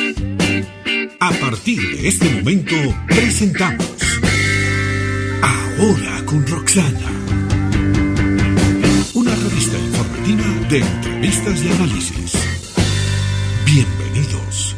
A partir de este momento, presentamos Ahora con Roxana, una revista informativa de entrevistas y análisis. Bienvenidos.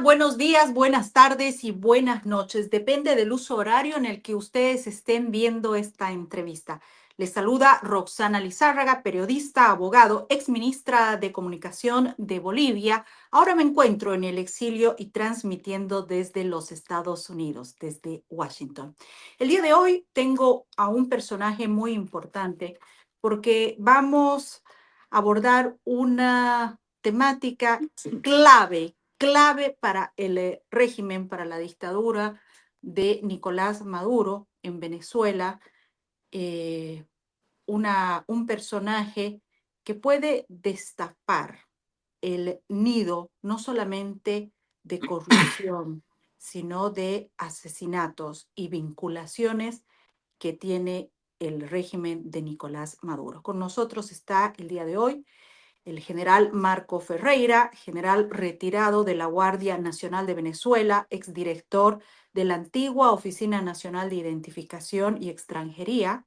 Buenos días, buenas tardes y buenas noches. Depende del uso horario en el que ustedes estén viendo esta entrevista. Les saluda Roxana Lizárraga, periodista, abogado, exministra de Comunicación de Bolivia. Ahora me encuentro en el exilio y transmitiendo desde los Estados Unidos, desde Washington. El día de hoy tengo a un personaje muy importante porque vamos a abordar una temática clave para el régimen, para la dictadura de Nicolás Maduro en Venezuela, eh, un personaje que puede destapar el nido no solamente de corrupción, sino de asesinatos y vinculaciones que tiene el régimen de Nicolás Maduro. Con nosotros está el día de hoy el general Marco Ferreira, general retirado de la Guardia Nacional de Venezuela, exdirector de la antigua Oficina Nacional de Identificación y Extranjería,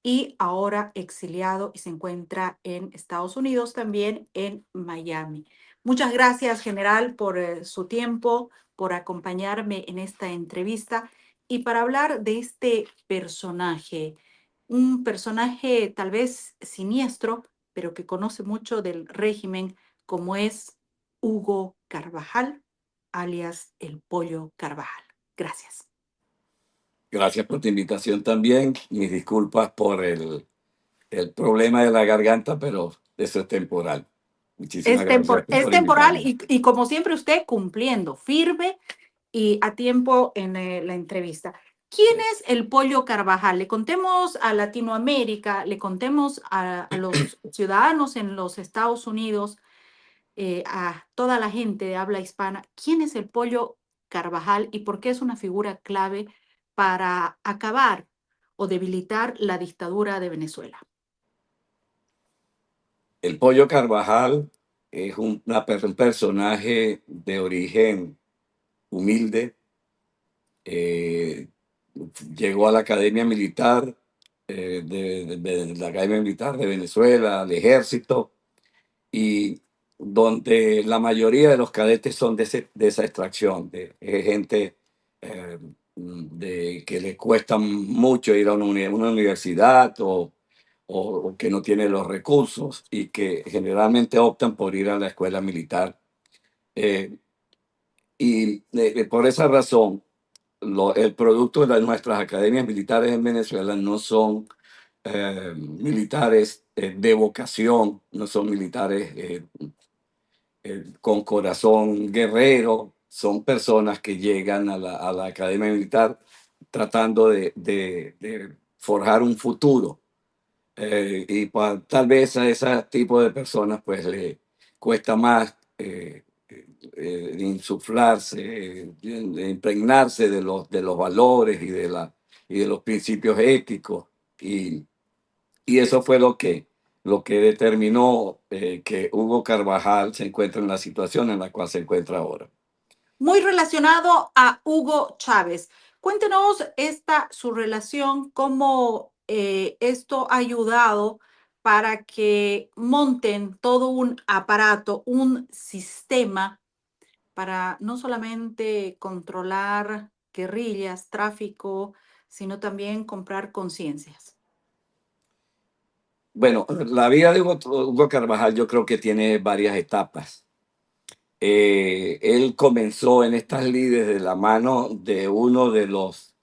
y ahora exiliado y se encuentra en Estados Unidos, también en Miami. Muchas gracias, general, por su tiempo, por acompañarme en esta entrevista y para hablar de este personaje, un personaje tal vez siniestro, pero que conoce mucho del régimen, como es Hugo Carvajal, alias el Pollo Carvajal. Gracias. Gracias por tu invitación también. Mis disculpas por el problema de la garganta, pero eso es temporal. Muchísimas gracias Es por temporal invitarme. y como siempre usted cumpliendo, firme y a tiempo en la entrevista. ¿Quién es el Pollo Carvajal? Le contemos a Latinoamérica, le contemos a los ciudadanos en los Estados Unidos, a toda la gente de habla hispana, ¿quién es el Pollo Carvajal y por qué es una figura clave para acabar o debilitar la dictadura de Venezuela? El Pollo Carvajal es un personaje de origen humilde. eh, Llegó a la Academia Militar, de la Academia Militar de Venezuela, al ejército, y donde la mayoría de los cadetes son de esa extracción, de gente eh, que le cuesta mucho ir a una universidad o que no tiene los recursos y que generalmente optan por ir a la escuela militar. Eh, por esa razón, el producto de nuestras academias militares en Venezuela no son militares de vocación, no son militares con corazón guerrero, son personas que llegan a la academia militar tratando de forjar un futuro. Tal vez a ese tipo de personas pues le cuesta más insuflarse, de impregnarse de los valores y de los principios éticos. Y, y eso fue lo que determinó que Hugo Carvajal se encuentre en la situación en la cual se encuentra ahora. Muy relacionado a Hugo Chávez. Cuéntenos su relación, cómo esto ha ayudado para que monten todo un aparato, un sistema para no solamente controlar guerrillas, tráfico, sino también comprar conciencias. Bueno, la vida de Hugo Carvajal yo creo que tiene varias etapas. Él comenzó en estas lides de la mano de uno de los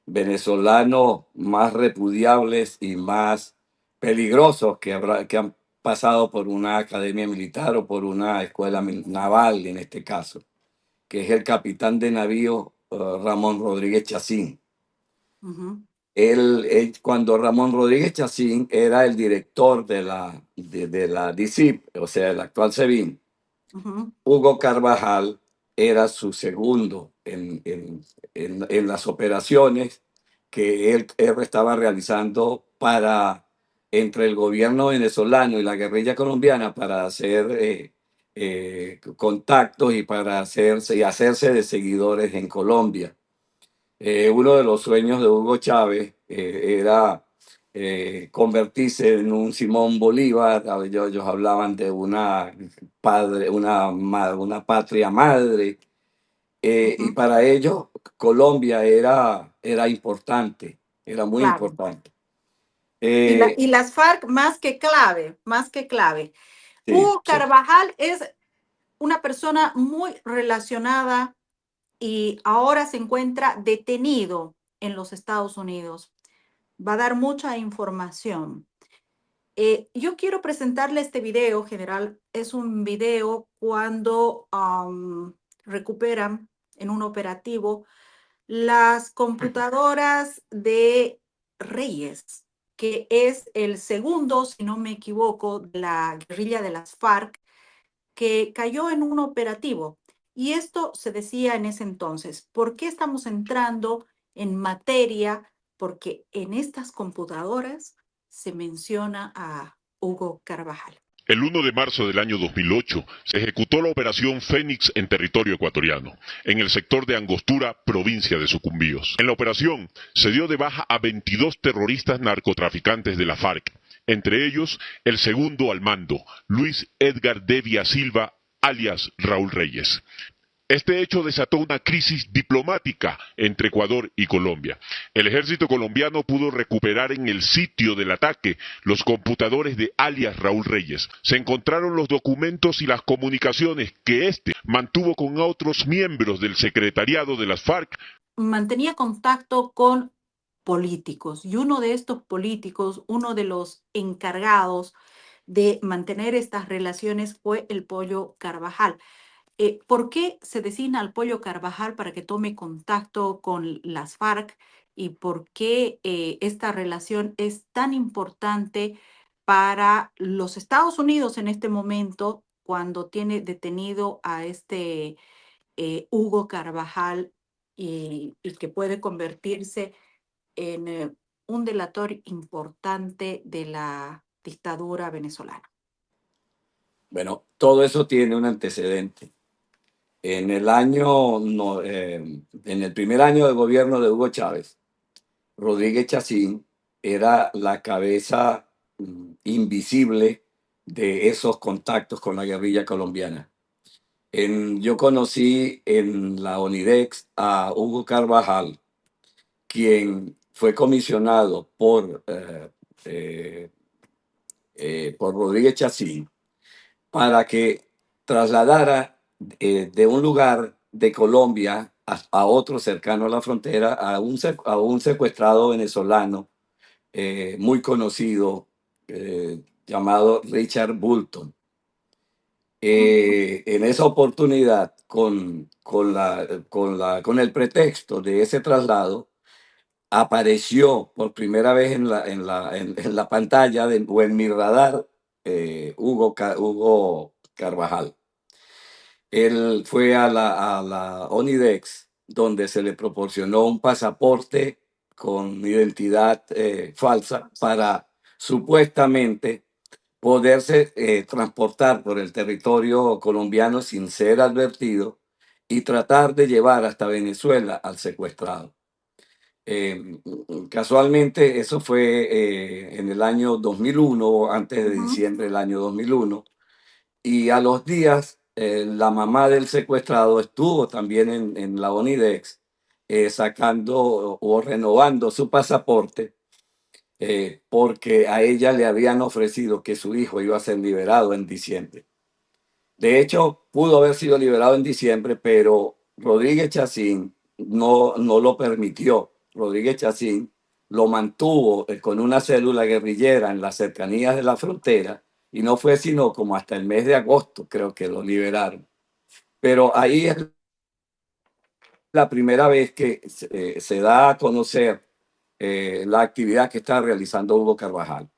venezolanos más repudiables y más peligrosos que han pasado por una academia militar o por una escuela naval en este caso, que es el capitán de navío Ramón Rodríguez Chacín. Ujú. Cuando Ramón Rodríguez Chacín era el director de la DICIP, o sea, el actual SEBIN, Ujú. Hugo Carvajal era su segundo en las operaciones que él estaba realizando para entre el gobierno venezolano y la guerrilla colombiana para hacer contactos y para hacerse de seguidores en Colombia. Uno de los sueños de Hugo Chávez era convertirse en un Simón Bolívar. Ellos hablaban de una patria madre, y Ujú. para ellos Colombia era importante, era muy Claro. importante. Y las FARC más que clave, más que clave. Sí, Hugo sí. Carvajal es una persona muy relacionada y ahora se encuentra detenido en los Estados Unidos. Va a dar mucha información. Yo quiero presentarle este video, general. Es un video cuando recuperan en un operativo las computadoras de Reyes, que es el segundo, si no me equivoco, de la guerrilla de las FARC, que cayó en un operativo. Y esto se decía en ese entonces. ¿Por qué estamos entrando en materia? Porque en estas computadoras se menciona a Hugo Carvajal. El 1 de marzo del año 2008 se ejecutó la operación Fénix en territorio ecuatoriano, en el sector de Angostura, provincia de Sucumbíos. En la operación se dio de baja a 22 terroristas narcotraficantes de la FARC, entre ellos el segundo al mando, Luis Edgar Devia Silva, alias Raúl Reyes. Este hecho desató una crisis diplomática entre Ecuador y Colombia. El ejército colombiano pudo recuperar en el sitio del ataque los computadores de alias Raúl Reyes. Se encontraron los documentos y las comunicaciones que éste mantuvo con otros miembros del secretariado de las FARC. Mantenía contacto con políticos y uno de estos políticos, uno de los encargados de mantener estas relaciones fue el Pollo Carvajal. ¿Por qué se designa al Pollo Carvajal para que tome contacto con las FARC y por qué esta relación es tan importante para los Estados Unidos en este momento cuando tiene detenido a este Hugo Carvajal y que puede convertirse en un delator importante de la dictadura venezolana? Bueno, todo eso tiene un antecedente. En el año, en el primer año de gobierno de Hugo Chávez, Rodríguez Chacín era la cabeza invisible de esos contactos con la guerrilla colombiana. Yo conocí en la ONIDEX a Hugo Carvajal, quien fue comisionado por Rodríguez Chacín para que trasladara de un lugar de Colombia a otro cercano a la frontera a un secuestrado venezolano muy conocido, llamado Richard Bulton. En esa oportunidad, con el pretexto de ese traslado, apareció por primera vez en la pantalla o en mi radar Hugo Carvajal. Él fue a la ONIDEX, donde se le proporcionó un pasaporte con identidad falsa para supuestamente poderse transportar por el territorio colombiano sin ser advertido y tratar de llevar hasta Venezuela al secuestrado. Casualmente, eso fue en el año 2001, antes de Ujú. diciembre del año 2001, y a los días la mamá del secuestrado estuvo también en la ONIDEX sacando o renovando su pasaporte porque a ella le habían ofrecido que su hijo iba a ser liberado en diciembre. De hecho, pudo haber sido liberado en diciembre, pero Rodríguez Chacín no lo permitió. Rodríguez Chacín lo mantuvo con una célula guerrillera en las cercanías de la frontera y no fue sino como hasta el mes de agosto, creo que lo liberaron. Pero ahí es la primera vez que se da a conocer la actividad que está realizando Hugo Carvajal.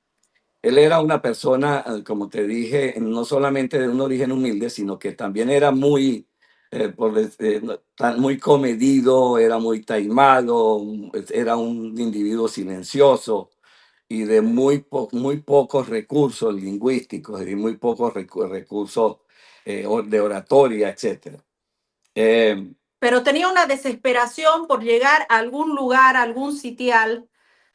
Él era una persona, como te dije, no solamente de un origen humilde, sino que también era muy comedido, era muy taimado, era un individuo silencioso y de muy pocos recursos lingüísticos y muy pocos recursos de oratoria, etcétera. Pero tenía una desesperación por llegar a algún lugar, a algún sitial,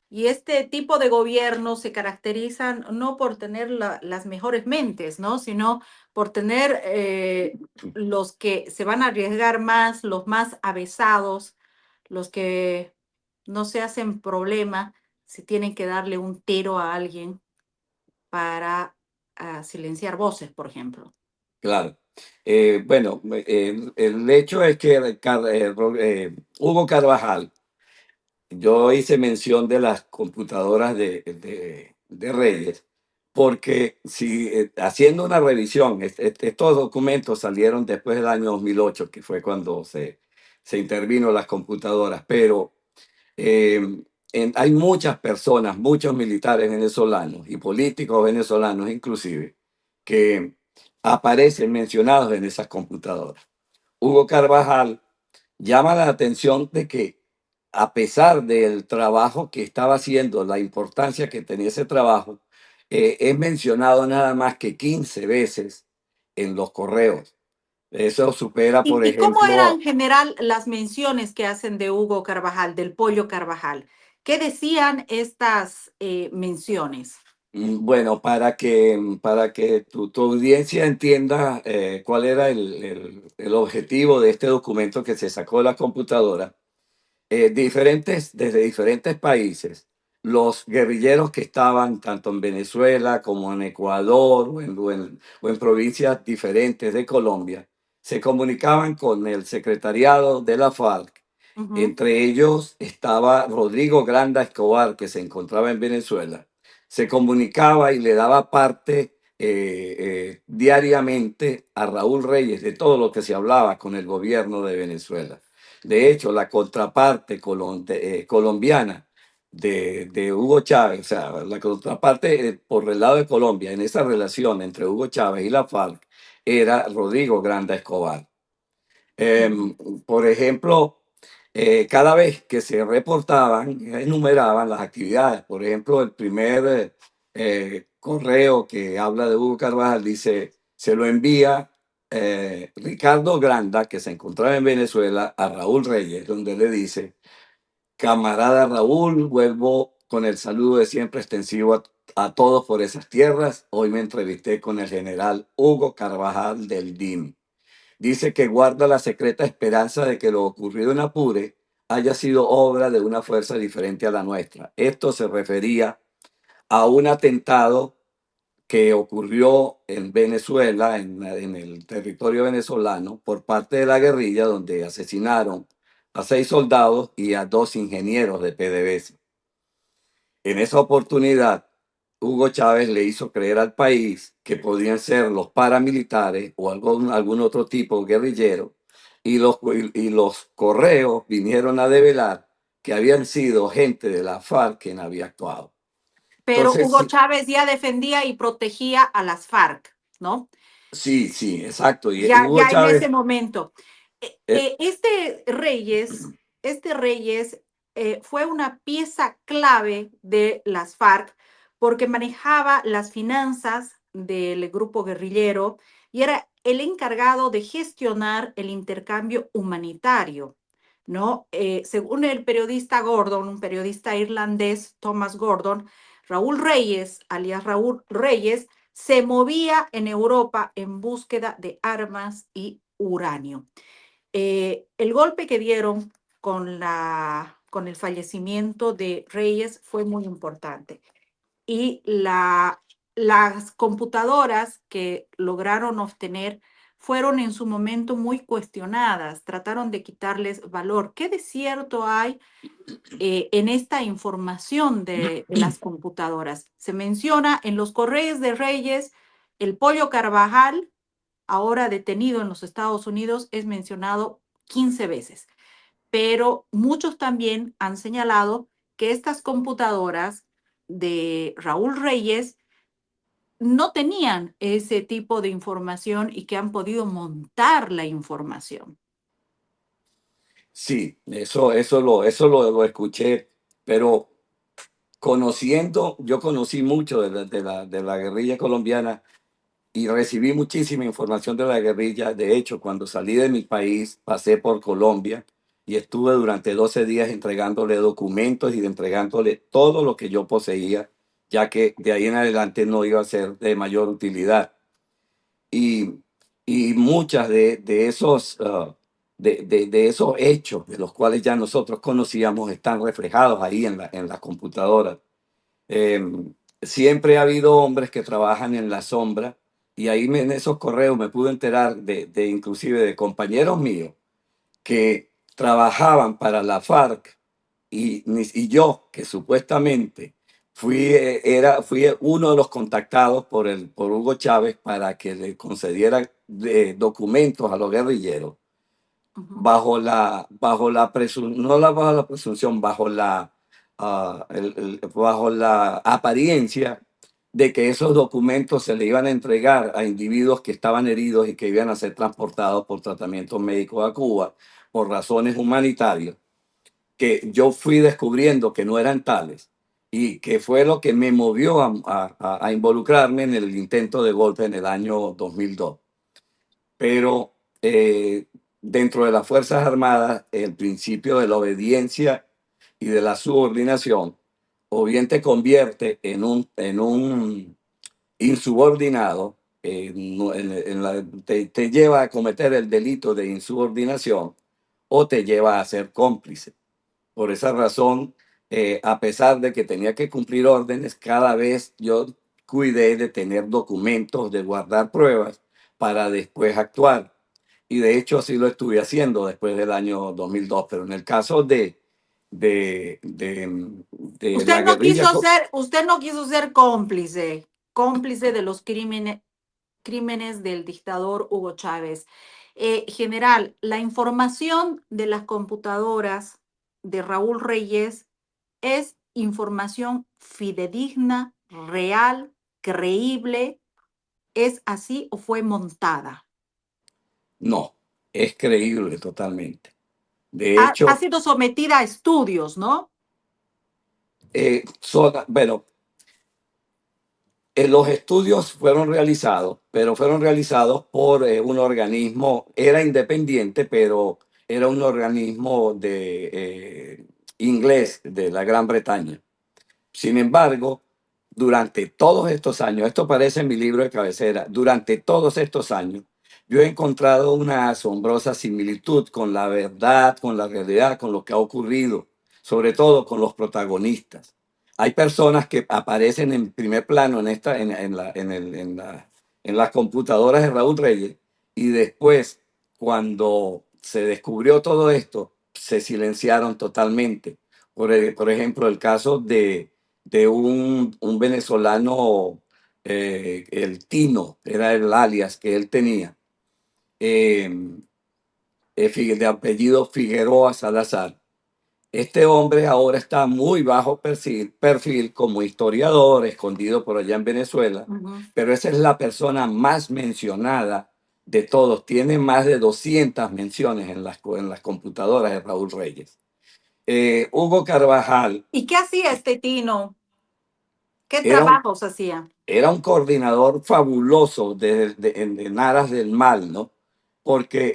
y este tipo de gobiernos se caracterizan no por tener las mejores mentes, ¿no? Sino por tener los que se van a arriesgar más, los más avesados, los que no se hacen problema si tienen que darle un tiro a alguien para silenciar voces, por ejemplo. Claro. Bueno, el hecho es que Hugo Carvajal, yo hice mención de las computadoras de Reyes, porque si haciendo una revisión, estos documentos salieron después del año 2008, que fue cuando se intervino las computadoras, pero eh, hay muchas personas, muchos militares venezolanos y políticos venezolanos inclusive, que aparecen mencionados en esas computadoras. Hugo Carvajal llama la atención de que a pesar del trabajo que estaba haciendo, la importancia que tenía ese trabajo, es mencionado nada más que 15 veces en los correos. Eso supera, por ¿Y cómo eran en ejemplo, general las menciones que hacen de Hugo Carvajal, del Pollo Carvajal? ¿Qué decían estas menciones? bueno, para que tu audiencia entienda cuál era el objetivo de este documento que se sacó de la computadora, desde diferentes países, los guerrilleros que estaban tanto en Venezuela como en Ecuador o en provincias diferentes de Colombia, se comunicaban con el secretariado de la FARC. Ujú. Entre ellos estaba Rodrigo Granda Escobar, que se encontraba en Venezuela. Se comunicaba y le daba parte diariamente a Raúl Reyes de todo lo que se hablaba con el gobierno de Venezuela. De hecho, la contraparte colombiana de Hugo Chávez, o sea, la contraparte por el lado de Colombia en esa relación entre Hugo Chávez y la FARC era Rodrigo Granda Escobar. Ujú. Por ejemplo, cada vez que se reportaban, enumeraban las actividades. Por ejemplo, el primer correo que habla de Hugo Carvajal dice, se lo envía Ricardo Granda, que se encontraba en Venezuela, a Raúl Reyes, donde le dice, camarada Raúl, vuelvo con el saludo de siempre extensivo a todos por esas tierras. Hoy me entrevisté con el general Hugo Carvajal del DIM. Dice que guarda la secreta esperanza de que lo ocurrido en Apure haya sido obra de una fuerza diferente a la nuestra. Esto se refería a un atentado que ocurrió en Venezuela, en el territorio venezolano, por parte de la guerrilla, donde asesinaron a 6 soldados y a 2 ingenieros de PDVSA. En esa oportunidad, Hugo Chávez le hizo creer al país que podían ser los paramilitares o algún otro tipo guerrillero, y los correos vinieron a develar que habían sido gente de la FARC quien había actuado. Pero Entonces, Hugo sí, Chávez ya defendía y protegía a las FARC, ¿no? sí, sí, exacto. Y Ya, Hugo ya en ese Chávez, momento. eh, Este Reyes fue una pieza clave de las FARC porque manejaba las finanzas del grupo guerrillero y era el encargado de gestionar el intercambio humanitario, ¿no? Según el periodista Gordon, un periodista irlandés, Thomas Gordon, Raúl Reyes, alias Raúl Reyes, se movía en Europa en búsqueda de armas y uranio. El golpe que dieron con el fallecimiento de Reyes fue muy importante. Y las computadoras que lograron obtener fueron en su momento muy cuestionadas, trataron de quitarles valor. ¿Qué de cierto hay en esta información de las computadoras? Se menciona en los correos de Reyes, el Pollo Carvajal, ahora detenido en los Estados Unidos, es mencionado 15 veces, pero muchos también han señalado que estas computadoras de Raúl Reyes no tenían ese tipo de información y que han podido montar la información. sí, eso lo escuché, pero yo conocí mucho de la guerrilla colombiana y recibí muchísima información de la guerrilla. De hecho, cuando salí de mi país, pasé por Colombia y estuve durante 12 días entregándole documentos y entregándole todo lo que yo poseía, ya que de ahí en adelante no iba a ser de mayor utilidad. Y, y muchas de esos, de esos hechos de los cuales ya nosotros conocíamos están reflejados ahí en la computadora. Eh, Siempre ha habido hombres que trabajan en la sombra y ahí en esos correos me pude enterar inclusive de compañeros míos que trabajaban para la FARC y yo, que supuestamente fui uno de los contactados por Hugo Chávez para que le concediera documentos a los guerrilleros, Ujú. no bajo la presunción, bajo la apariencia de que esos documentos se le iban a entregar a individuos que estaban heridos y que iban a ser transportados por tratamientos médicos a Cuba por razones humanitarias, que yo fui descubriendo que no eran tales y que fue lo que me movió a involucrarme en el intento de golpe en el año 2002. Pero dentro de las Fuerzas Armadas, el principio de la obediencia y de la subordinación, o bien te convierte en un insubordinado, te lleva a cometer el delito de insubordinación o te lleva a ser cómplice. Por esa razón, a pesar de que tenía que cumplir órdenes, cada vez yo cuidé de tener documentos, de guardar pruebas para después actuar. Y de hecho así lo estuve haciendo después del año 2002. Pero en el caso de la guerrilla, Usted no quiso ser cómplice, cómplice de los crímenes del dictador Hugo Chávez. General, la información de las computadoras de Raúl Reyes es información fidedigna, real, creíble. ¿Es así o fue montada? no, es creíble totalmente. De Ha hecho, sido sometida a estudios, ¿no? bueno, los estudios fueron realizados, pero fueron realizados por un organismo, era independiente, pero era un organismo inglés de la Gran Bretaña. Sin embargo, durante todos estos años, esto aparece en mi libro de cabecera, durante todos estos años, yo he encontrado una asombrosa similitud con la verdad, con la realidad, con lo que ha ocurrido, sobre todo con los protagonistas. Hay personas que aparecen en primer plano en las computadoras de Raúl Reyes y después, cuando se descubrió todo esto, se silenciaron totalmente. Por ejemplo, el caso de un venezolano, el Tino, era el alias que él tenía, eh, de apellido Figueroa Salazar. Este hombre ahora está muy bajo perfil como historiador, escondido por allá en Venezuela, Ujú. pero esa es la persona más mencionada de todos. Tiene más de 200 menciones en las computadoras de Raúl Reyes. Hugo Carvajal ¿Y qué hacía este Tino? ¿Qué era un trabajos hacía? era un coordinador fabuloso en aras del mal, ¿no? Porque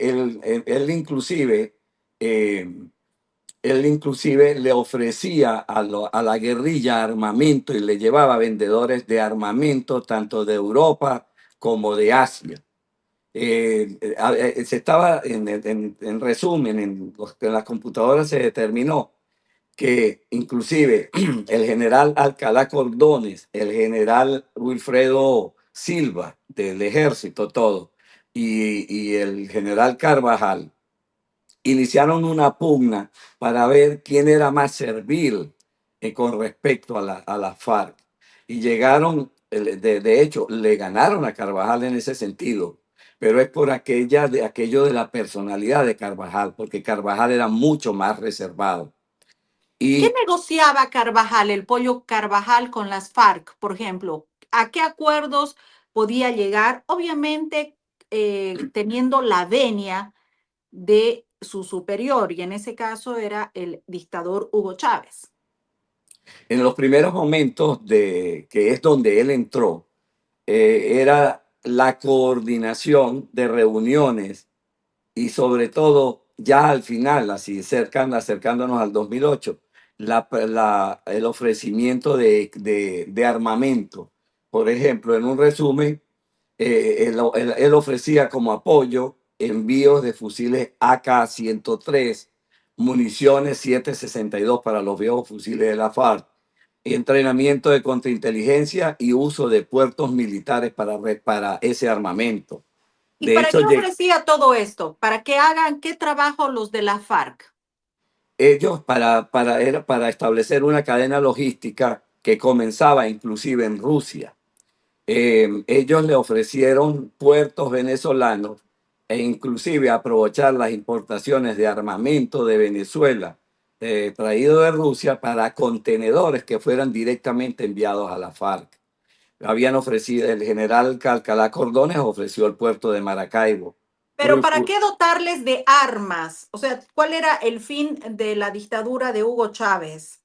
eh, él inclusive le ofrecía a la guerrilla armamento y le llevaba vendedores de armamento tanto de Europa como de Asia. En resumen, en las computadoras se determinó que inclusive el general Alcalá Cordones, el general Wilfredo Silva del ejército, todo, y el general Carvajal iniciaron una pugna para ver quién era más servil con respecto a la FARC. Y llegaron, de hecho, le ganaron a Carvajal en ese sentido, pero es por aquello de la personalidad de Carvajal, porque Carvajal era mucho más reservado. ¿Qué Y negociaba Carvajal, el pollo Carvajal, con las FARC, por ejemplo? ¿A qué acuerdos podía llegar? Obviamente, teniendo la venia de su superior, y en ese caso era el dictador Hugo Chávez. En los primeros momentos que es donde él entró, era la coordinación de reuniones y sobre todo ya al final, así acercándonos al 2008, el ofrecimiento de armamento. Por ejemplo, en un resumen, él ofrecía como apoyo envíos de fusiles AK-103, municiones 7.62 para los viejos fusiles de la FARC, entrenamiento de contrainteligencia y uso de puertos militares para ese armamento. ¿Y De para hecho, qué ofrecía todo esto? ¿Para que hagan qué trabajo los de la FARC? ellos era para establecer una cadena logística que comenzaba inclusive en Rusia. Ellos le ofrecieron puertos venezolanos e inclusive aprovechar las importaciones de armamento de Venezuela traído de Rusia para contenedores que fueran directamente enviados a la FARC. Habían ofrecido, el general Alcalá Cordones ofreció el puerto de Maracaibo. Pero ¿para qué dotarles de armas? O sea, ¿cuál era el fin de la dictadura de Hugo Chávez?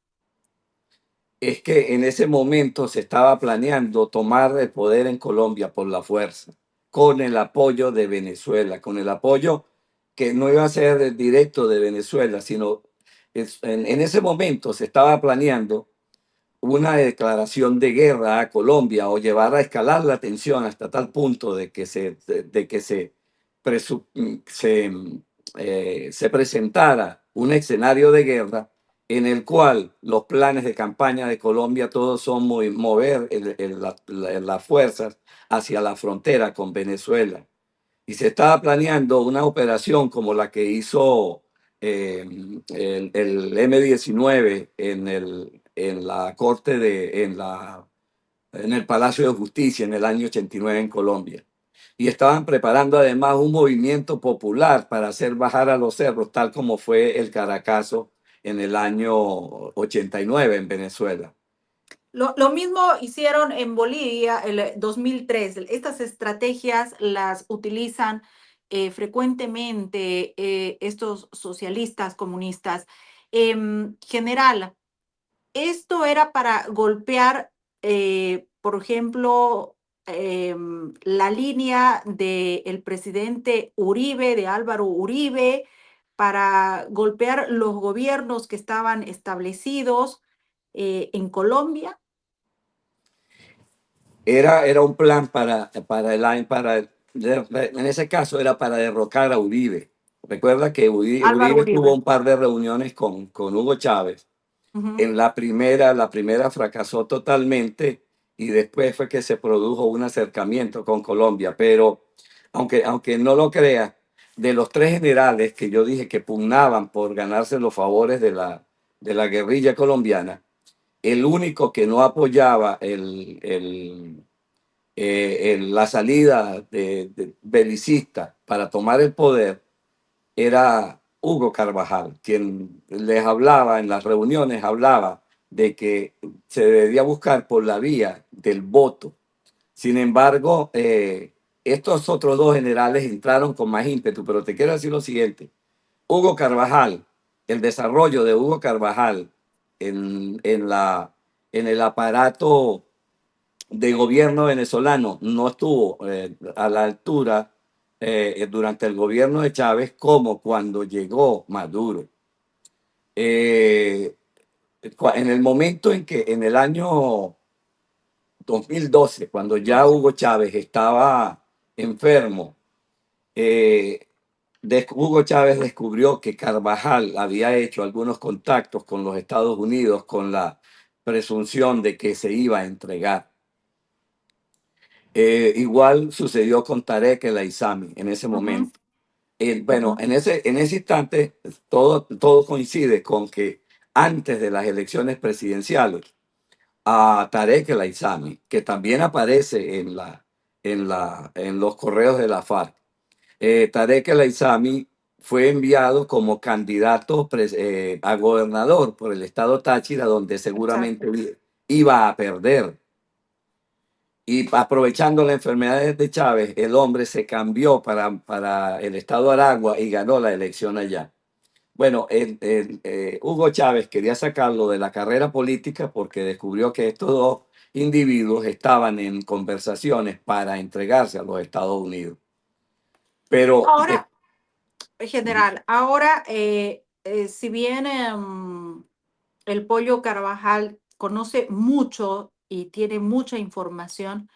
Es que en ese momento se estaba planeando tomar el poder en Colombia por la fuerza, con el apoyo de Venezuela, con el apoyo que no iba a ser directo de Venezuela, sino en ese momento se estaba planeando una declaración de guerra a Colombia o llevar a escalar la tensión hasta tal punto de que se presentara un escenario de guerra en el cual los planes de campaña de Colombia todos son mover las fuerzas hacia la frontera con Venezuela. Y se estaba planeando una operación como la que hizo el M-19 en la corte en el Palacio de Justicia en el año 89 en Colombia. Y estaban preparando además un movimiento popular para hacer bajar a los cerros, tal como fue el Caracazo en el año 89 en Venezuela. Lo mismo hicieron en Bolivia el 2003. Estas estrategias las utilizan frecuentemente estos socialistas comunistas. General, esto era para golpear, por ejemplo, la línea del presidente Uribe, de Álvaro Uribe, para golpear los gobiernos que estaban establecidos en Colombia. Era un plan en ese caso era para derrocar a Uribe. Recuerda que Álvaro Uribe tuvo Uribe. un par de reuniones con Hugo Chávez. Ujú. En la primera fracasó totalmente y después fue que se produjo un acercamiento con Colombia. Pero aunque no lo crea, de los tres generales que yo dije que pugnaban por ganarse los favores de la guerrilla colombiana, el único que no apoyaba la salida de belicista para tomar el poder era Hugo Carvajal, quien les hablaba en las reuniones, hablaba de que se debía buscar por la vía del voto. Sin embargo, estos otros dos generales entraron con más ímpetu, pero te quiero decir lo siguiente. Hugo Carvajal, el desarrollo de Hugo Carvajal en el aparato de gobierno venezolano no estuvo a la altura durante el gobierno de Chávez como cuando llegó Maduro. En el momento en que en el año 2012, cuando ya Hugo Chávez estaba enfermo, Hugo Chávez descubrió que Carvajal había hecho algunos contactos con los Estados Unidos con la presunción de que se iba a entregar. Igual sucedió con Tarek El Aissami en ese Ujú, momento. Bueno, ujú. en ese instante todo coincide con que antes de las elecciones presidenciales, a Tarek El Aissami, que también aparece en los correos de la FARC, Tarek El Aissami fue enviado como candidato a gobernador por el estado Táchira, donde seguramente Exacto. iba a perder. Y aprovechando la enfermedad de Chávez, el hombre se cambió para el estado Aragua y ganó la elección allá. Bueno, Hugo Chávez quería sacarlo de la carrera política porque descubrió que estos dos individuos estaban en conversaciones para entregarse a los Estados Unidos. Pero Ahora, general, ahora, si bien el Pollo Carvajal conoce mucho y tiene mucha información,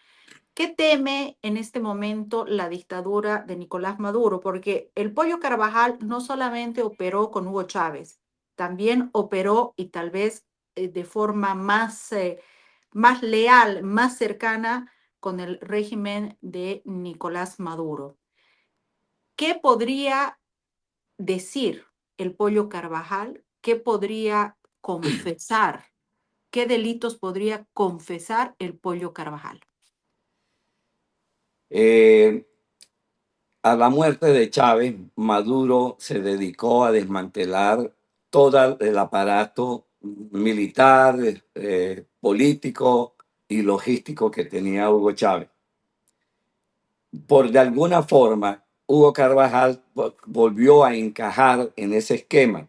¿qué teme en este momento la dictadura de Nicolás Maduro? Porque el Pollo Carvajal no solamente operó con Hugo Chávez, también operó y tal vez de forma más leal, más cercana con el régimen de Nicolás Maduro. ¿Qué podría decir el Pollo Carvajal? ¿Qué podría confesar? ¿Qué delitos podría confesar el Pollo Carvajal? eh, a la muerte de Chávez, Maduro se dedicó a desmantelar todo el aparato militar, político y logístico que tenía Hugo Chávez. Por de alguna forma, Hugo Carvajal volvió a encajar en ese esquema.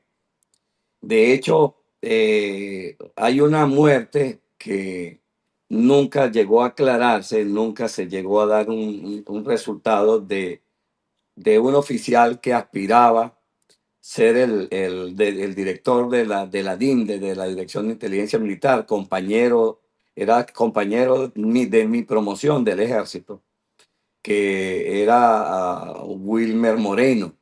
De hecho, hay una muerte que nunca llegó a aclararse, nunca se llegó a dar un resultado de un oficial que aspiraba ser el director de la DIM, de la Dirección de Inteligencia Militar, era compañero de mi promoción del ejército, que era Wilmer Moreno.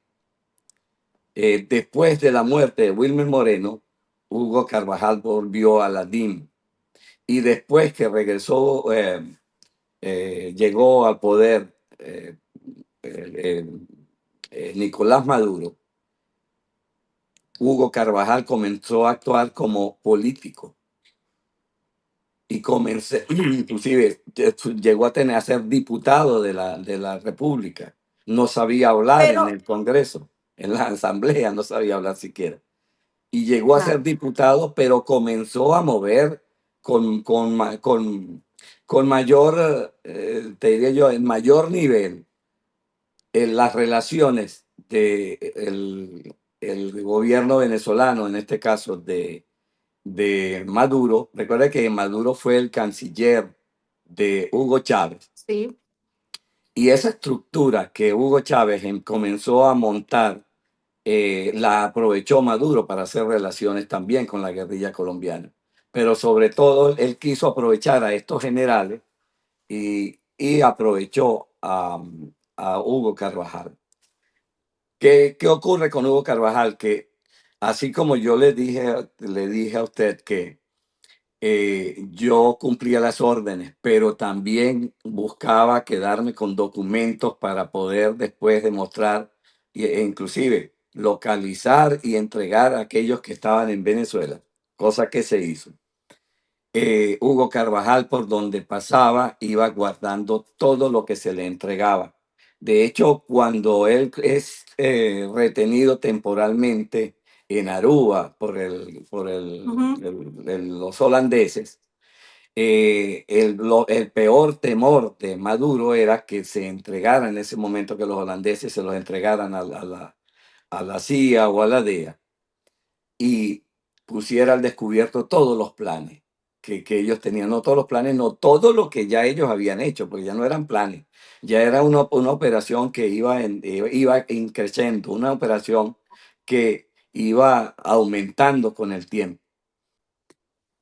Después de la muerte de Wilmer Moreno, Hugo Carvajal volvió a la DIM. Y después que regresó, llegó al poder eh, Nicolás Maduro, Hugo Carvajal comenzó a actuar como político y inclusive llegó a ser diputado de la República. No sabía hablar en Pero, el Congreso, en la Asamblea, no sabía hablar siquiera. Y llegó a ser claro, diputado, pero comenzó a mover con mayor, te diría yo, en mayor nivel en las relaciones el gobierno venezolano, en este caso de Maduro. Recuerda que Maduro fue el canciller de Hugo Chávez. sí. Y esa estructura que Hugo Chávez comenzó a montar, la aprovechó Maduro para hacer relaciones también con la guerrilla colombiana. Pero sobre todo, él quiso aprovechar a estos generales y aprovechó a Hugo Carvajal. ¿Qué ocurre con Hugo Carvajal? Que así como yo le dije a usted que yo cumplía las órdenes, pero también buscaba quedarme con documentos para poder después demostrar e inclusive localizar y entregar a aquellos que estaban en Venezuela, cosa que se hizo. Hugo Carvajal, por donde pasaba, iba guardando todo lo que se le entregaba. De hecho, cuando él es retenido temporalmente en Aruba Ujú. los holandeses, el peor temor de Maduro era que se entregara en ese momento, que los holandeses se los entregaran a la CIA o a la DEA y pusiera al descubierto todos los planes que ellos tenían, no todos los planes, no todo lo que ya ellos habían hecho, porque ya no eran planes, ya era una operación que iba creciendo, una operación que iba aumentando con el tiempo.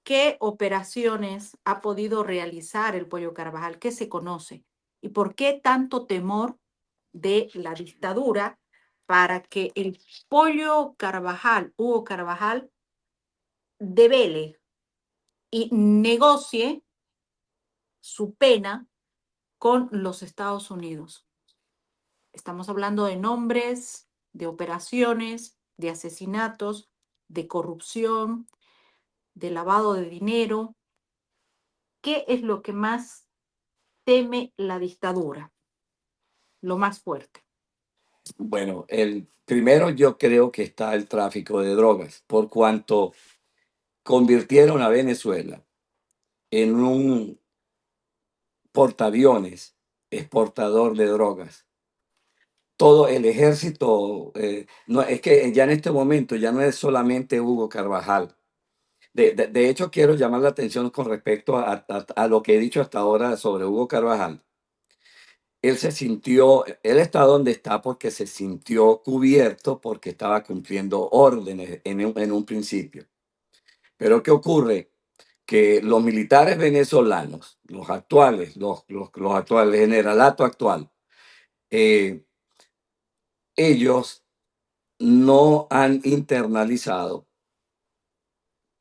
¿Qué operaciones ha podido realizar el Pollo Carvajal? ¿Qué se conoce? ¿Y por qué tanto temor de la dictadura para que el Pollo Carvajal, Hugo Carvajal, devele y negocie su pena con los Estados Unidos? Estamos hablando de nombres, de operaciones, de asesinatos, de corrupción, de lavado de dinero. ¿Qué es lo que más teme la dictadura? Lo más fuerte. Bueno, el primero yo creo que está el tráfico de drogas, por cuanto convirtieron a Venezuela en un portaaviones exportador de drogas. todo el ejército, no, es que ya en este momento ya no es solamente Hugo Carvajal. De hecho, quiero llamar la atención con respecto a lo que he dicho hasta ahora sobre Hugo Carvajal. Él está donde está porque se sintió cubierto porque estaba cumpliendo órdenes en un principio. Pero ¿qué ocurre? Que los militares venezolanos, los actuales, los actuales, el generalato actual, eh, ellos no han internalizado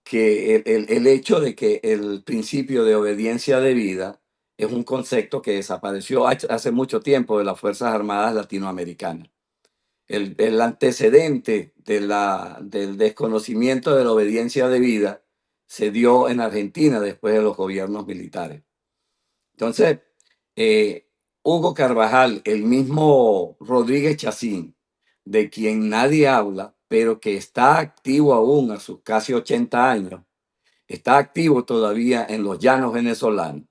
que el hecho de que el principio de obediencia debida es un concepto que desapareció hace mucho tiempo de las Fuerzas Armadas latinoamericanas. El antecedente del desconocimiento de la obediencia debida se dio en Argentina después de los gobiernos militares. Entonces, Hugo Carvajal, el mismo Rodríguez Chacín, de quien nadie habla, pero que está activo aún a sus casi 80 años, está activo todavía en los llanos venezolanos,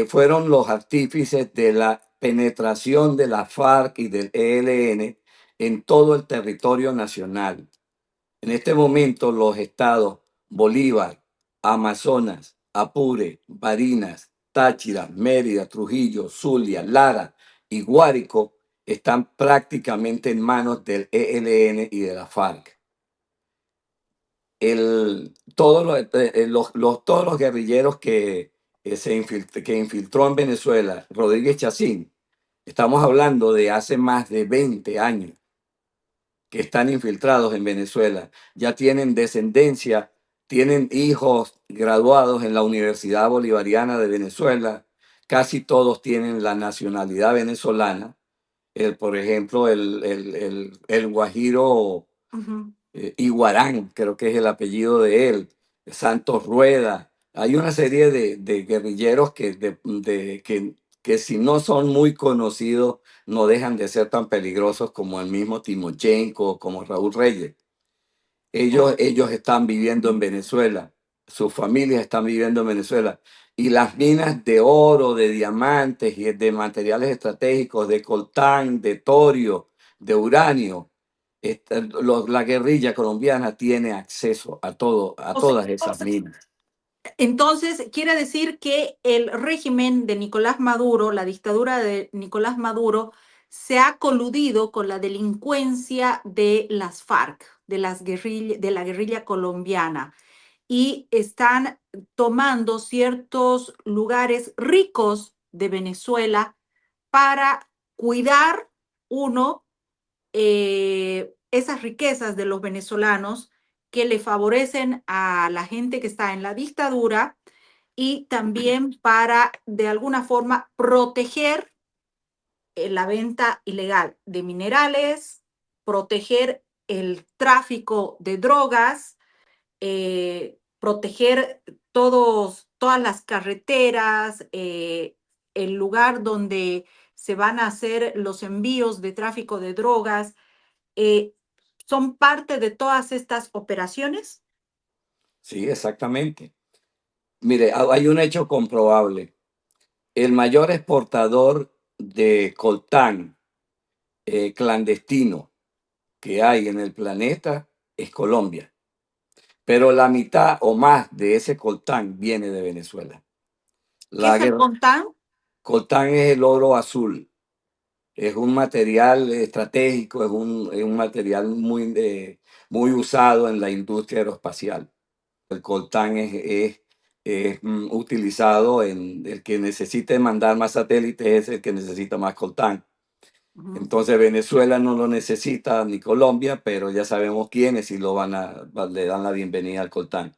fueron los artífices de la penetración de la FARC y del ELN en todo el territorio nacional. En este momento, los estados Bolívar, Amazonas, Apure, Barinas, Táchira, Mérida, Trujillo, Zulia, Lara y Guárico están prácticamente en manos del ELN y de la FARC. Todos los guerrilleros que infiltró en Venezuela, Rodríguez Chacín, estamos hablando de hace más de 20 años que están infiltrados en Venezuela. Ya tienen descendencia, tienen hijos graduados en la Universidad Bolivariana de Venezuela, casi todos tienen la nacionalidad venezolana. Por ejemplo, el guajiro Ujú. Iguarán, creo que es el apellido de él, Santos Rueda. Hay una serie de guerrilleros que si no son muy conocidos, no dejan de ser tan peligrosos como el mismo Timochenko, como Raúl Reyes. Oh. Ellos están viviendo en Ujú. Venezuela, sus familias están viviendo en Venezuela. Y las minas de oro, de diamantes y de materiales estratégicos, de coltán, de torio, de uranio, la guerrilla colombiana tiene acceso a todo, a O sea, todas esas minas. entonces, quiere decir que el régimen de Nicolás Maduro, la dictadura de Nicolás Maduro, se ha coludido con la delincuencia de las FARC, de la guerrilla colombiana, y están tomando ciertos lugares ricos de Venezuela para cuidar, uno, esas riquezas de los venezolanos que le favorecen a la gente que está en la dictadura y también para, de alguna forma, proteger la venta ilegal de minerales, proteger el tráfico de drogas, proteger todas las carreteras, el lugar donde se van a hacer los envíos de tráfico de drogas. eh, ¿Son parte de todas estas operaciones? Sí, exactamente. Mire, hay un hecho comprobable. El mayor exportador de coltán clandestino que hay en el planeta es Colombia. Pero la mitad o más de ese coltán viene de Venezuela. ¿Qué La es el guerra, CONTAN? coltán es el oro azul. Es un material estratégico, es un material muy usado en la industria aeroespacial. El coltán es utilizado en el que necesite mandar más satélites, es el que necesita más coltán. Ujú. Entonces Venezuela no lo necesita ni Colombia, pero ya sabemos quiénes y le dan la bienvenida al coltán.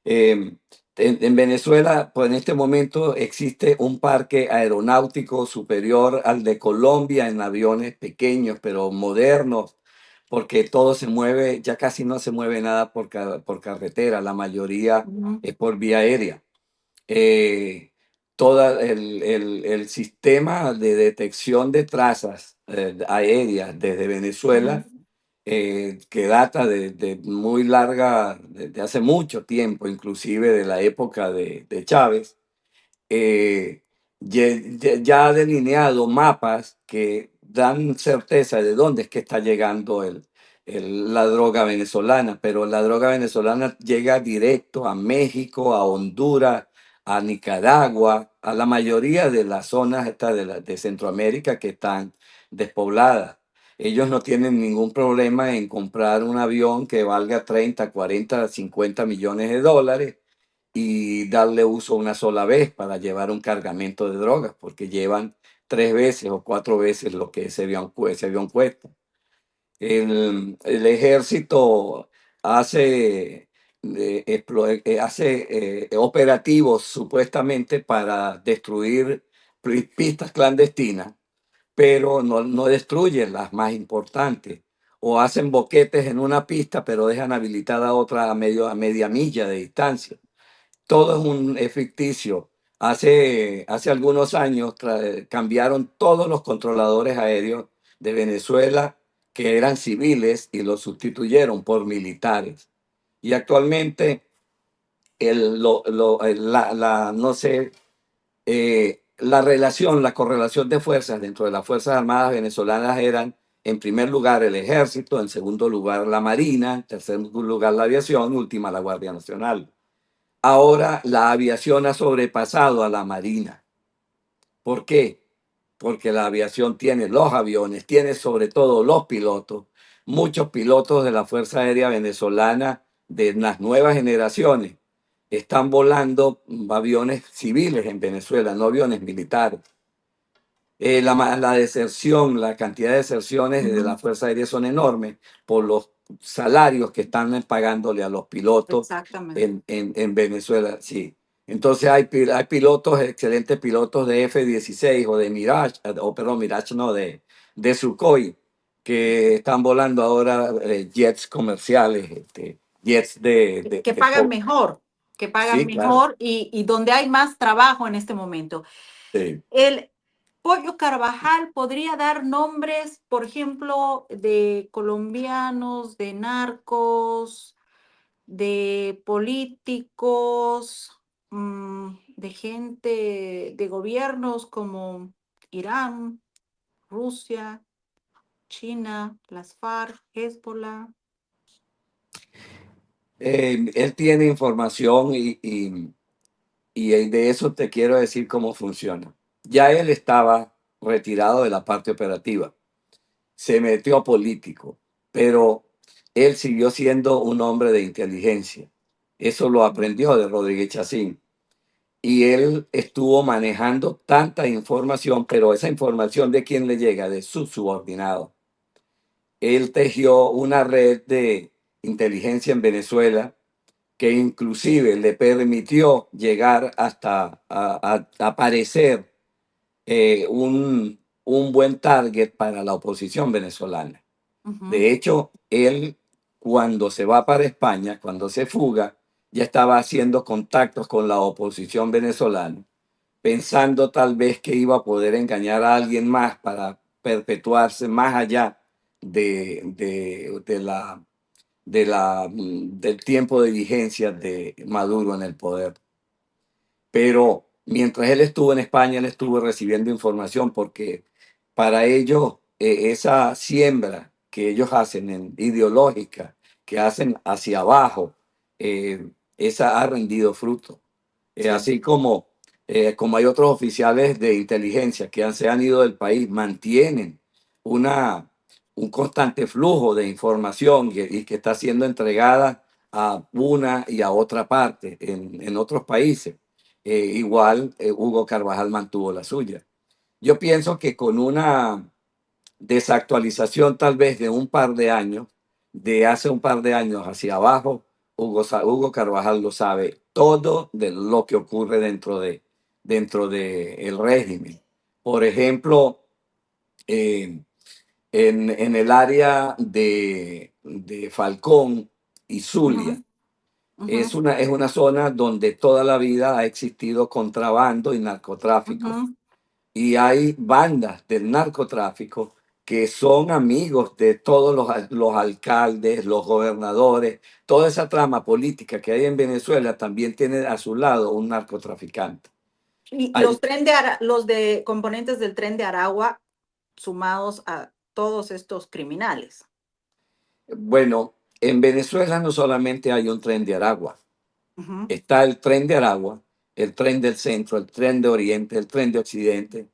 Eh, en Venezuela, pues en este momento existe un parque aeronáutico superior al de Colombia en aviones pequeños, pero modernos, porque todo se mueve, ya casi no se mueve nada por carretera, la mayoría Ujú. es por vía aérea. Eh, Todo el sistema de detección de trazas aéreas desde Venezuela Ujú. que data de muy larga, de hace mucho tiempo, inclusive de la época de Chávez, ya ha delineado mapas que dan certeza de dónde es que está llegando la droga venezolana, pero la droga venezolana llega directo a México, a Honduras, a Nicaragua, a la mayoría de las zonas de Centroamérica que están despobladas. Ellos no tienen ningún problema en comprar un avión que valga 30, 40, 50 millones de dólares y darle uso una sola vez para llevar un cargamento de drogas, porque llevan 3 veces o 4 veces lo que ese avión cuesta. El ejército hace, operativos supuestamente para destruir pistas clandestinas, pero no destruyen las más importantes. O hacen boquetes en una pista, pero dejan habilitada otra a media milla de distancia. Todo es ficticio. Hace algunos años cambiaron todos los controladores aéreos de Venezuela que eran civiles y los sustituyeron por militares. Y actualmente no sé, la correlación de fuerzas dentro de las Fuerzas Armadas venezolanas eran, en primer lugar, el Ejército, en segundo lugar, la Marina, en tercer lugar, la aviación, última, la Guardia Nacional. Ahora la aviación ha sobrepasado a la Marina. ¿Por qué? Porque la aviación tiene los aviones, tiene sobre todo los pilotos. Muchos pilotos de la Fuerza Aérea Venezolana de las nuevas generaciones están volando aviones civiles en Venezuela, no aviones militares. La deserción, la cantidad de deserciones de la Fuerza Aérea son enormes por los salarios que están pagándole a los pilotos Exactamente. en Venezuela, sí. Entonces hay pilotos, excelentes pilotos de F-16 o de Mirage, o perdón, Mirage no, de Sukhoi, que están volando ahora jets comerciales, jets Que pagan mejor, Sí, claro. y donde hay más trabajo en este momento. Sí. El Pollo Carvajal podría dar nombres, por ejemplo, de colombianos, de narcos, de políticos, de gente, de gobiernos como Irán, Rusia, China, las FARC, Hezbollah. Él tiene información y de eso te quiero decir cómo funciona. Ya él estaba retirado de la parte operativa, se metió a político, pero él siguió siendo un hombre de inteligencia. Eso lo aprendió de Rodríguez Chacín. Y él estuvo manejando tanta información, pero esa información de quién le llega, de sus subordinados. Él tejió una red de inteligencia en Venezuela que inclusive le permitió llegar hasta a parecer un buen target para la oposición venezolana. De hecho, él cuando se va para España, cuando se fuga, ya estaba haciendo contactos con la oposición venezolana, pensando tal vez que iba a poder engañar a alguien más para perpetuarse más allá del tiempo de vigencia de Maduro en el poder. Pero mientras él estuvo en España, él estuvo recibiendo información porque para ellos esa siembra que ellos hacen ideológica, que hacen hacia abajo, esa ha rendido fruto. Sí. Así como hay otros oficiales de inteligencia que se han ido del país, mantienen un constante flujo de información y que está siendo entregada a una y a otra parte en otros países. Igual Hugo Carvajal mantuvo la suya. Yo pienso que con una desactualización tal vez de un par de años, de hace un par de años hacia abajo, Hugo Carvajal lo sabe todo de lo que ocurre dentro de el régimen. Por ejemplo, en el área de Falcón y Zulia, es una zona donde toda la vida ha existido contrabando y narcotráfico. Y hay bandas del narcotráfico que son amigos de todos los alcaldes, los gobernadores. Toda esa trama política que hay en Venezuela también tiene a su lado un narcotraficante. Y Hay- los de componentes del Tren de Aragua sumados a todos estos criminales. Bueno, en Venezuela no solamente hay un tren de Aragua, Ujú. está el tren de Aragua, el tren del centro, el tren de Oriente, el tren de Occidente.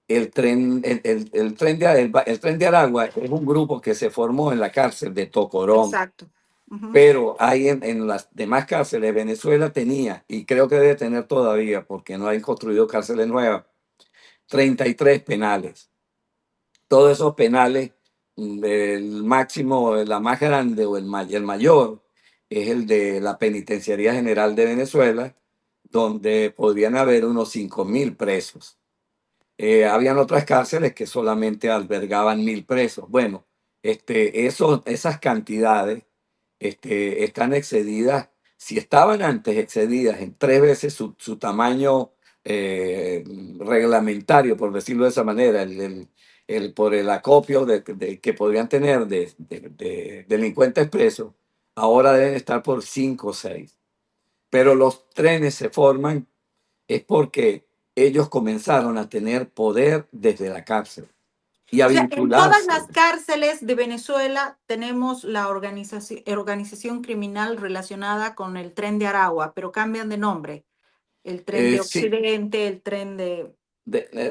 El tren de Aragua es un grupo que se formó en la cárcel de Tocorón, Exacto. Ujú. pero hay en las demás cárceles. Venezuela tenía, y creo que debe tener todavía, porque no han construido cárceles nuevas, 33 penales. Todos esos penales, el máximo, la más grande o el mayor, es el de la Penitenciaría General de Venezuela, donde podrían haber unos 5.000 presos. Habían otras cárceles que solamente albergaban 1.000 presos. Bueno, esas cantidades están excedidas, si estaban antes excedidas en 3 veces su tamaño eh, reglamentario, por decirlo de esa manera, por el acopio que podrían tener de delincuentes presos, ahora deben estar por 5 o 6. Pero los trenes se forman es porque ellos comenzaron a tener poder desde la cárcel y a O sea, en todas vincularse. las cárceles de Venezuela tenemos la organización criminal relacionada con el tren de Aragua, pero cambian de nombre. El tren de Sí, Occidente, el tren de...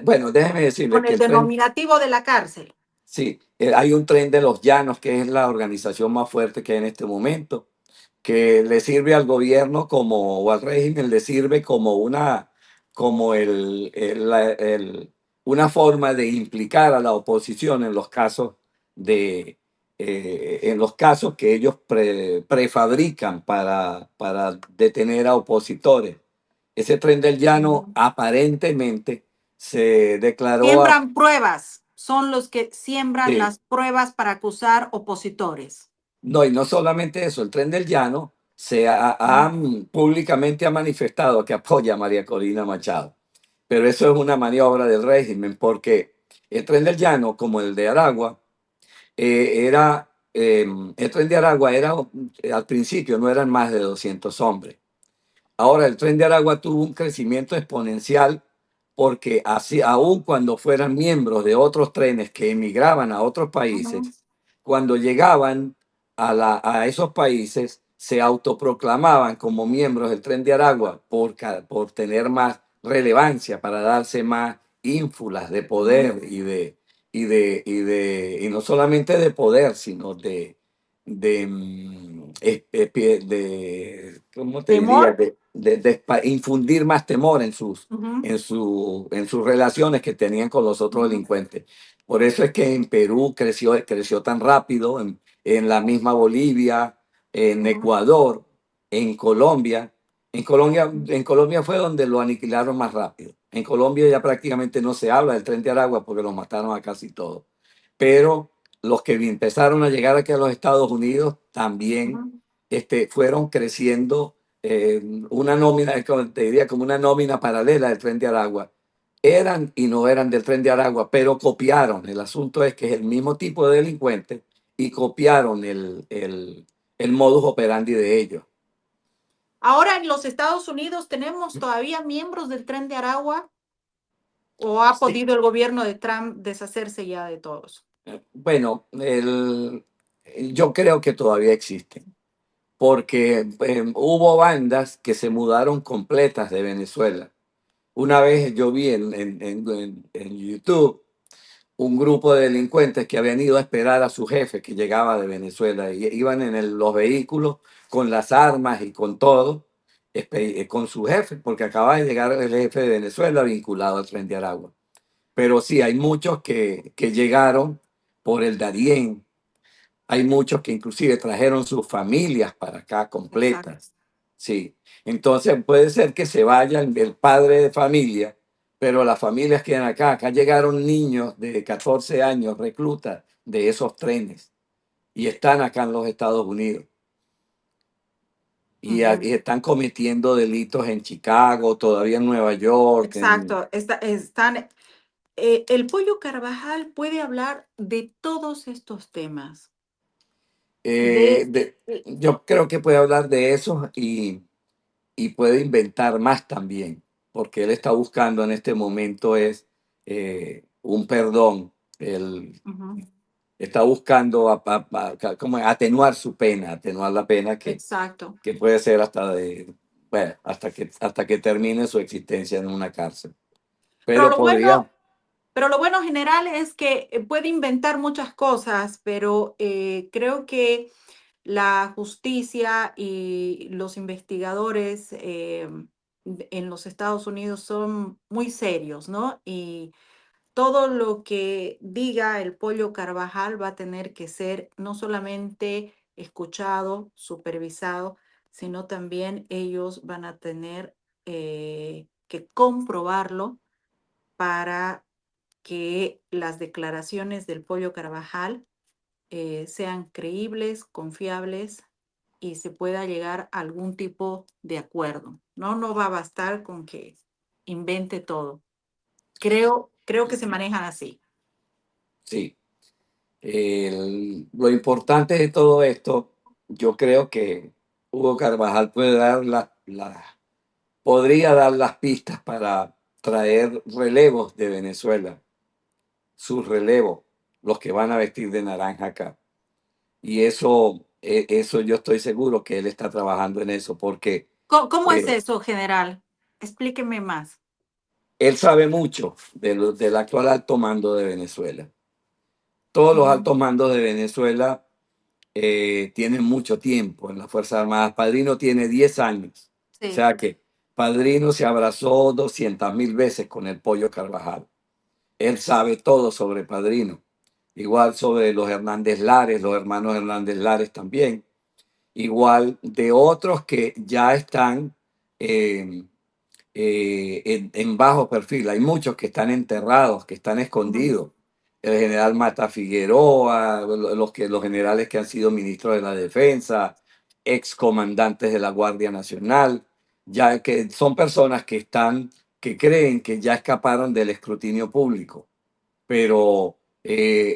bueno, déjeme decirle con que el el tren, denominativo de la cárcel. sí, hay un tren de los llanos, que es la organización más fuerte que hay en este momento, que le sirve al gobierno como, o al régimen, le sirve como como una forma de implicar a la oposición en los casos en los casos que ellos prefabrican para detener a opositores. Ese tren del llano Ujú. aparentemente se declaró Siembran pruebas, son los que siembran sí. las pruebas para acusar opositores. No, y no solamente eso, el Tren del Llano públicamente ha manifestado que apoya a María Corina Machado. Pero eso es una maniobra del régimen, porque el Tren del Llano, como el de Aragua, el Tren de Aragua al principio no eran más de 200 hombres. Ahora el Tren de Aragua tuvo un crecimiento exponencial porque así, aun cuando fueran miembros de otros trenes que emigraban a otros Ujú. países, cuando llegaban a esos países, se autoproclamaban como miembros del Tren de Aragua por tener más relevancia, para darse más ínfulas de Ujú. poder y no solamente de poder, sino ¿cómo te diría? Temor. Infundir más temor Ujú. en sus relaciones que tenían con los otros Ujú. delincuentes. Por eso es que en Perú creció tan rápido, en la misma Bolivia, en Ujú. Ecuador, en Colombia. En Colombia fue donde lo aniquilaron más rápido. En Colombia ya prácticamente no se habla del Tren de Aragua porque los mataron a casi todos. Pero los que empezaron a llegar aquí a los Estados Unidos también Ujú. fueron creciendo, una nómina, te diría como una nómina paralela del Tren de Aragua. Eran y no eran del Tren de Aragua, pero copiaron. El asunto es que es el mismo tipo de delincuente y copiaron el modus operandi de ellos. Ahora en los Estados Unidos tenemos todavía miembros del tren de Aragua o ha Sí. podido el gobierno de Trump deshacerse ya de todos. Bueno, yo creo que todavía existen, porque hubo bandas que se mudaron completas de Venezuela. Una vez yo vi en YouTube un grupo de delincuentes que habían ido a esperar a su jefe que llegaba de Venezuela y iban en los vehículos con las armas y con todo, con su jefe, porque acaba de llegar el jefe de Venezuela vinculado al Tren de Aragua. Pero sí, hay muchos que llegaron por el Darién, hay muchos que inclusive trajeron sus familias para acá Exacto. completas. Sí, entonces puede ser que se vaya el padre de familia, pero las familias quedan acá. Acá llegaron niños de 14 años, reclutas de esos trenes, y están acá en los Estados Unidos. Ujú. Y están cometiendo delitos en Chicago, todavía en Nueva York. Exacto. Están, el Pollo Carvajal puede hablar de todos estos temas. Eh, De, de- yo creo que puede hablar de eso y puede inventar más también, porque él está buscando en este momento un perdón Él Ujú. está buscando como atenuar su pena, atenuar la pena Exacto. que puede ser bueno, hasta que termine su existencia en una cárcel. Pero Pero lo bueno, podría, pero lo bueno general es que puede inventar muchas cosas, pero creo que la justicia y los investigadores en los Estados Unidos son muy serios, ¿no? Y todo lo que diga el Pollo Carvajal va a tener que ser no solamente escuchado, supervisado, sino también ellos van a tener que comprobarlo para que las declaraciones del Pollo Carvajal sean creíbles, confiables y se pueda llegar a algún tipo de acuerdo. No, no va a bastar con que invente todo. Creo que se manejan así. sí. Lo importante de todo esto, yo creo que Hugo Carvajal puede dar podría dar las pistas para traer relevos de Venezuela, sus relevos, los que van a vestir de naranja acá. Y eso yo estoy seguro que él está trabajando en eso, porque ¿Cómo es eh, eso, general? Explíqueme más. él sabe mucho del actual alto mando de Venezuela. Todos los Ujú. altos mandos de Venezuela tienen mucho tiempo en las Fuerzas Armadas. Padrino tiene 10 años. O Sí. sea que Padrino se abrazó 200.000 veces con el Pollo Carvajal. Él sabe todo sobre Padrino. Igual sobre los Hernández Lares, los hermanos Hernández Lares también. Igual de otros que ya están eh, en bajo perfil. Hay muchos que están enterrados, que están Ujú. escondidos. El general Mata Figueroa, los generales que han sido ministros de la Defensa, excomandantes de la Guardia Nacional, ya que son personas que creen que ya escaparon del escrutinio público. Pero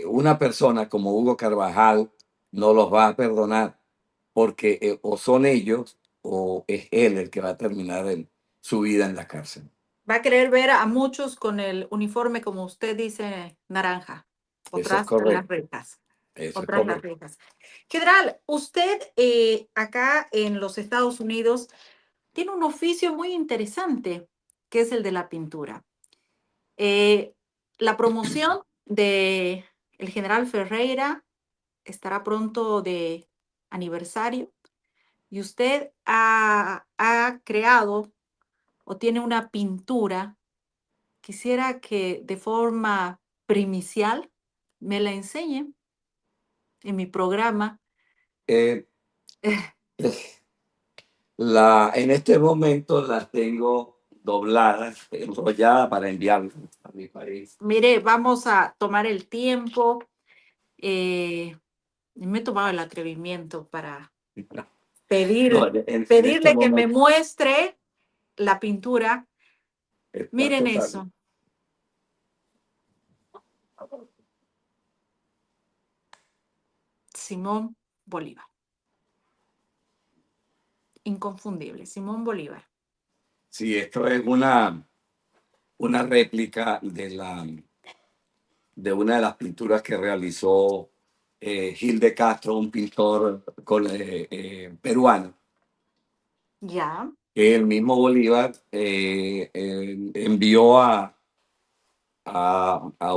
una persona como Hugo Carvajal no los va a perdonar, porque o son ellos o es él el que va a terminar su vida en la cárcel. Va a querer ver a muchos con el uniforme, como usted dice, naranja, o Eso es tras las correcto. rejas, Eso o es tras las correcto. rejas. General, usted acá en los Estados Unidos tiene un oficio muy interesante, que es el de la pintura. Eh, la promoción de el general Ferreira estará pronto de aniversario y usted ha creado o tiene una pintura. Quisiera que de forma primicial me la enseñe en mi programa. Eh, en este momento las tengo dobladas, enrolladas para enviarlas a mi país. Mire, vamos a tomar el tiempo. Me he tomado el atrevimiento para No, pedir, en este pedirle que me momento muestre la pintura. está Miren total. eso. Simón Bolívar. Inconfundible. Simón Bolívar. Sí, esto es una réplica de una de las pinturas que realizó Gil de Castro, un pintor peruano. Ya. El mismo Bolívar envió a a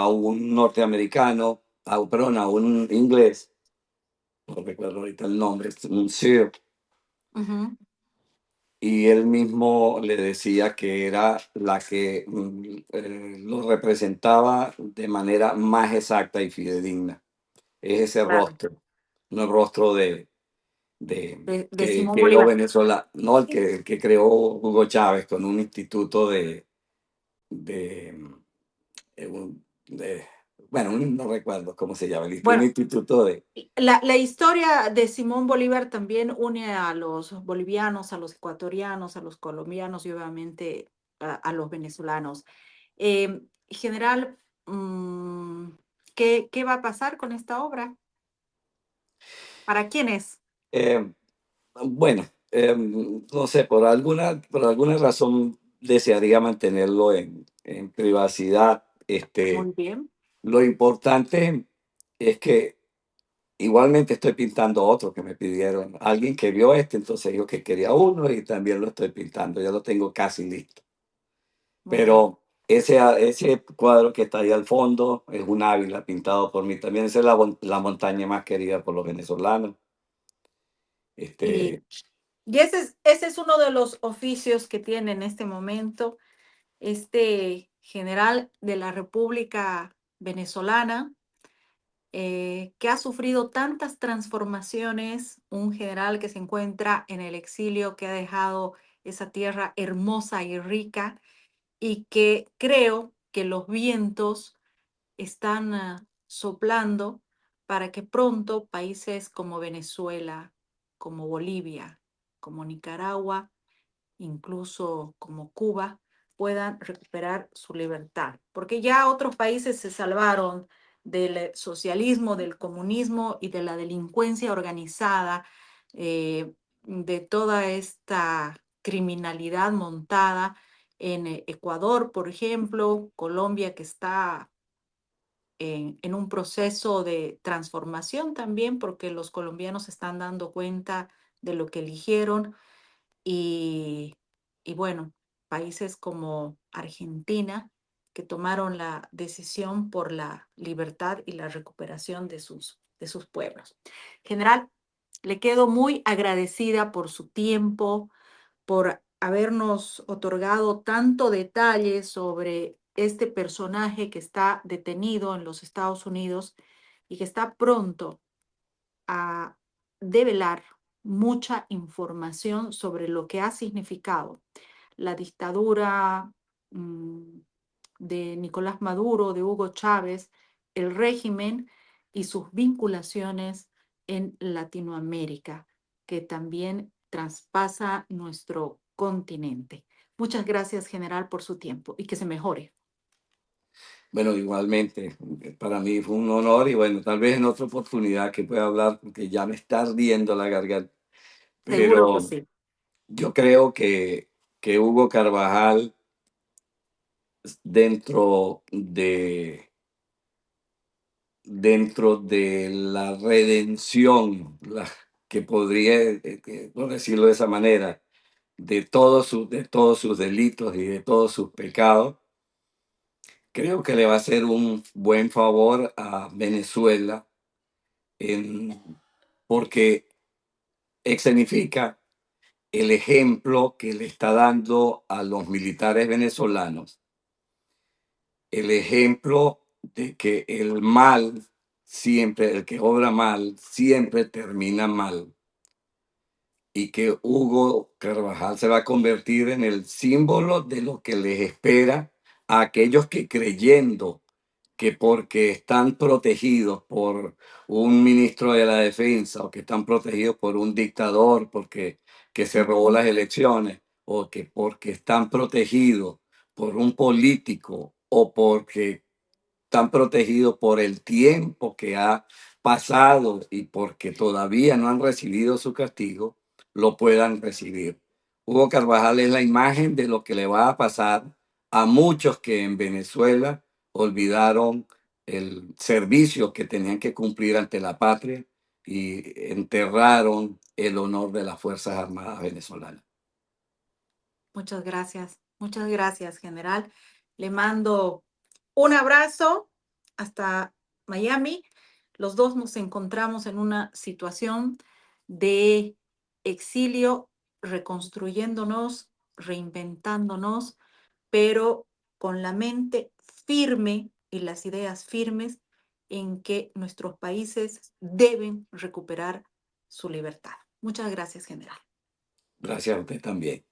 un norteamericano, perdón, a un inglés, no recuerdo ahorita el nombre, es un sir, Ujú. y él mismo le decía que era la que lo representaba de manera más exacta y fidedigna. Es ese Claro. rostro, un rostro De Simón que creó Bolívar. Venezuela, no el que creó Hugo Chávez con un instituto de, de bueno, no recuerdo cómo se llama, un Bueno, instituto de, la historia de Simón Bolívar también une a los bolivianos, a los ecuatorianos, a los colombianos y obviamente a los venezolanos. General, ¿qué va a pasar con esta obra? ¿Para quién es? eh, bueno, no sé, por alguna razón desearía mantenerlo en privacidad. Muy bien. Lo importante es que igualmente estoy pintando otro que me pidieron. Alguien que vio entonces dijo que quería uno y también lo estoy pintando. Ya lo tengo casi listo. Muy bien. Pero ese cuadro que está ahí al fondo es un águila pintado por mí. También esa es la montaña más querida por los venezolanos. Y, Este, y ese es uno de los oficios que tiene en este momento este general de la República Venezolana, que ha sufrido tantas transformaciones, un general que se encuentra en el exilio, que ha dejado esa tierra hermosa y rica, y que creo que los vientos están soplando para que pronto países como Venezuela, como Bolivia, como Nicaragua, incluso como Cuba, puedan recuperar su libertad. Porque ya otros países se salvaron del socialismo, del comunismo y de la delincuencia organizada, de toda esta criminalidad montada en Ecuador, por ejemplo, Colombia, que está en un proceso de transformación también, porque los colombianos se están dando cuenta de lo que eligieron y, y bueno, países como Argentina que tomaron la decisión por la libertad y la recuperación de sus pueblos. General, le quedo muy agradecida por su tiempo, por habernos otorgado tanto detalle sobre este personaje que está detenido en los Estados Unidos y que está pronto a develar mucha información sobre lo que ha significado la dictadura mm, de Nicolás Maduro, de Hugo Chávez, el régimen y sus vinculaciones en Latinoamérica, que también traspasa nuestro continente. Muchas gracias, general, por su tiempo y que se mejore. bueno, igualmente, para mí fue un honor y bueno, tal vez en otra oportunidad que pueda hablar porque ya me está ardiendo la garganta. Seguro que Pero sí. yo creo que Hugo Carvajal, dentro de la redención, que podría, por decirlo de esa manera, de todos sus delitos y de todos sus pecados, creo que le va a hacer un buen favor a Venezuela, porque significa el ejemplo que le está dando a los militares venezolanos, el ejemplo de que el mal siempre, el que obra mal, siempre termina mal. Y que Hugo Carvajal se va a convertir en el símbolo de lo que les espera a aquellos que, creyendo que porque están protegidos por un ministro de la defensa o que están protegidos por un dictador porque que se robó las elecciones o que porque están protegidos por un político o porque están protegidos por el tiempo que ha pasado y porque todavía no han recibido su castigo, lo puedan recibir. Hugo Carvajal es la imagen de lo que le va a pasar a muchos que en Venezuela olvidaron el servicio que tenían que cumplir ante la patria y enterraron el honor de las Fuerzas Armadas venezolanas. Muchas gracias, general. Le mando un abrazo hasta Miami. Los dos nos encontramos en una situación de exilio, reconstruyéndonos, reinventándonos, pero con la mente firme y las ideas firmes en que nuestros países deben recuperar su libertad. Muchas gracias, general. Gracias a usted también.